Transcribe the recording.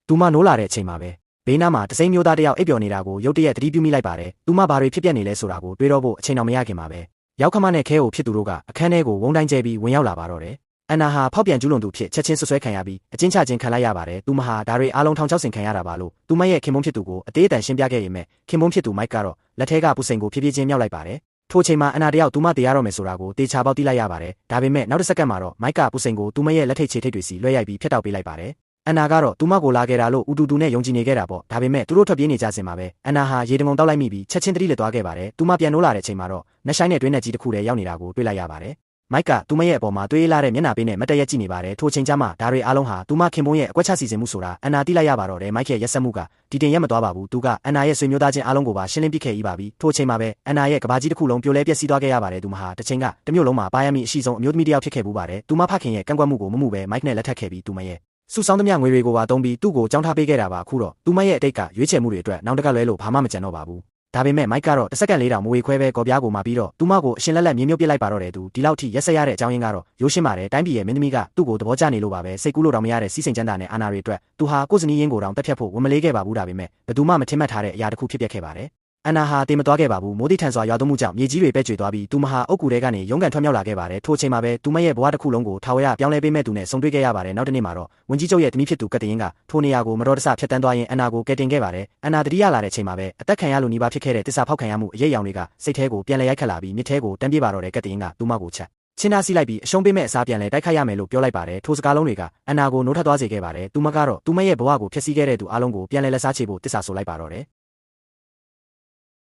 သူမနိုးလာတဲ့အချိန်မှာပဲဘေးနားမှာတစိမ့်မျိုးသားတယောက်အိပ်ပျော်နေတာကိုရုတ်တရက်သတိပြုမိလိုက်ပါတယ်။သူမဘာတွေဖြစ်ပျက်နေလဲဆိုတာကိုတွေးတော့ဖို့အချိန်တော်မရခင်မှာပဲရောက်ခမနဲ့ခဲကိုဖြစ်သူတို့ကအခန်းထဲကိုဝုန်းတိုင်းကျဲပြီးဝင်ရောက်လာပါတော့တယ်။အန်နာဟာဖောက်ပြန်ကျူးလွန်သူဖြစ်ချက်ချင်းဆွဆွဲခံရပြီးအကျဉ်းချခြင်းခံလိုက်ရပါတယ်။သူမဟာဒါတွေအားလုံးထောင်ချောက်ဆင်ခံရတာပါလို့သူမရဲ့ခင်မုန်းဖြစ်သူကိုအသေးအတန်ရှင်းပြခဲ့ရမယ်။ခင်မုန်းဖြစ်သူမိုက်ကတော့လက်ထဲကပူစိန်ကိုဖြည်းဖြည်းချင်းမြောက်လိုက်ပါတယ်။ထိုချိန်မှာအန်နာတယောက်သူမတရားတော့မယ်ဆိုတာကိုတေချာပေါက်သိလိုက်ရပါတယ်။ဒါပေမဲ့နောက်တစ်စက္ကန့်မှာတော့မိုက်ကပူစိန်ကိုသူမရဲ့လက်ထိတ်ခြေထိတ်တွေစီလွှဲရိုက်ပြီးဖျက်တောက်ပေးလိုက်ပါတယ်။အန်နာကတော့သူမကိုလာခဲ့တာလို့ဦးတူတူနဲ့ယုံကြည်နေခဲ့တာပေါ့ဒါပေမဲ့သူတို့ထွက်ပြေးနေကြစင်မှာပဲအန်နာဟာရေတံငုံတောက်လိုက်မိပြီးချက်ချင်းတတိလက်သွားခဲ့ပါတယ်။သူမပြန်နိုးလာတဲ့အချိန်မှာတော့နှက်ဆိုင်နဲ့တွင်းနဲ့ကြီးတစ်ခုတည်းရောက်နေတာကိုတွေ့လိုက်ရပါတယ်။မိုက်ကသူမရဲ့အပေါ်မှာတွေးလာတဲ့မျက်နှာပေးနဲ့မတ်တရက်ကြည့်နေပါတယ်။ထိုချိန်ကျမှဒါတွေအားလုံးဟာသူမခင်မုန်းရဲ့အကွက်ချစီစဉ်မှုဆိုတာအန်နာသိလိုက်ရပါတော့တယ်။မိုက်ရဲ့ရက်စက်မှုကဒီတင်ရက်မသွားပါဘူး။သူကအန်နာရဲ့ဆွေမျိုးသားချင်းအားလုံးကိုပါရှင်းလင်းပစ်ခဲ့ပြီးပါပြီ။ထိုချိန်မှာပဲအန်နာရဲ့ကဘာကြီးတစ်ခုလုံးပြိုလဲပျက်စီးသွားခဲ့ရပါတယ်။သူမဟာတစ်ချိန်ကတမျိုးလုံးမှာပါရမီအရှိဆုံးအမျိုးသမီးတစ်ယောက်ဖြစ်ခဲ့ဘူးပါတယ်။သူမဖခင်ရဲ့ကန့်ကွက်မှုကိုမမှုပဲမိုက်နဲ့လက်ထပ်ခဲ့ပြီးသူမရဲ့စုဆောင်းသမျှငွေတွေကိုပါသုံးပြီးသူ့ကိုကြောင်းထားပေးခဲ့တာပါအခုတော့သူမရဲ့အတိတ်ကရွေးချယ်မှုတွေအတွက်နောက်တကလွဲလို့ဘာမှမကြံတော့ပါဘူးဒါပေမဲ့မိုက်ကတော့တစ်စက္ကန့်လေးတောင်မဝေခွဲပဲကော်ပြားကိုမှပြီးတော့သူမကိုအရှင်လက်လက်မြေမြုပ်ပစ်လိုက်ပါတော့တယ်သူဒီလောက်ထိရက်ဆက်ရတဲ့အကြောင်းရင်းကတော့ရိုးရှင်းပါတယ်တိုင်းပြည်ရဲ့မင်းသမီးကသူ့ကိုသဘောကျနေလို့ပါပဲစိတ်ကူးလို့တောင်မရတဲ့စီးစိမ်ချမ်းသာနဲ့အာနာတွေအတွက်သူဟာကိုယ်စနီးရင်းကိုတောင်တက်ဖြတ်ဖို့ဝန်မလေးခဲ့ပါဘူးဒါပေမဲ့ဘယ်သူမှမထင်မှတ်ထားတဲ့အရာတစ်ခုဖြစ်ပျက်ခဲ့ပါတယ်အန်နာဟာတေမသွားခဲ့ပါဘူးမိုးတိထန်စွာရွာသွန်းမှုကြောင့်မြေကြီးတွေပဲ့ကျွေသွားပြီးသူမဟာအုတ်ကူထဲကနေရုန်းကန်ထွက်မြောက်လာခဲ့ပါတယ်ထိုအချိန်မှာပဲသူမရဲ့ဘဝတစ်ခုလုံးကိုထာဝရပြောင်းလဲပေးမဲ့သူနဲ့ဆုံတွေ့ခဲ့ရပါတယ်နောက်တစ်နေ့မှာတော့ဝန်ကြီးချုပ်ရဲ့တမီးဖြစ်သူကတရင်ကထိုနေရာကိုမတော်တဆဖျက်တမ်းသွားရင်အန်နာကိုကယ်တင်ခဲ့ပါတယ်အန်နာတတိယလာတဲ့အချိန်မှာပဲအသက်ခံရလို့နှီးပါဖြစ်ခဲ့တဲ့တစ္ဆာဖောက်ခံရမှုအရေးအယောင်တွေကစိတ်ထဲကိုပြန်လဲရိုက်ခတ်လာပြီးမြစ်ထဲကိုတန်းပြေးပါတော့တဲ့ကတရင်ကသူမကိုချက်ချင်းသားစီးလိုက်ပြီးအရှုံးပေးမဲ့အစားပြန်လဲတိုက်ခိုက်ရမယ်လို့ပြောလိုက်ပါတယ်ထိုစကားလုံးတွေကအန်နာကိုနိုးထသွားစေခဲ့ပါတယ်သူမကတော့သူမရဲ့ဘဝကိုဖျက်ဆီးခဲ့တဲ့သူအလုံးကိုပြန်လဲလက်စားချေဖို့တစ္ဆာဆိုလိုက်ပါတော့တယ်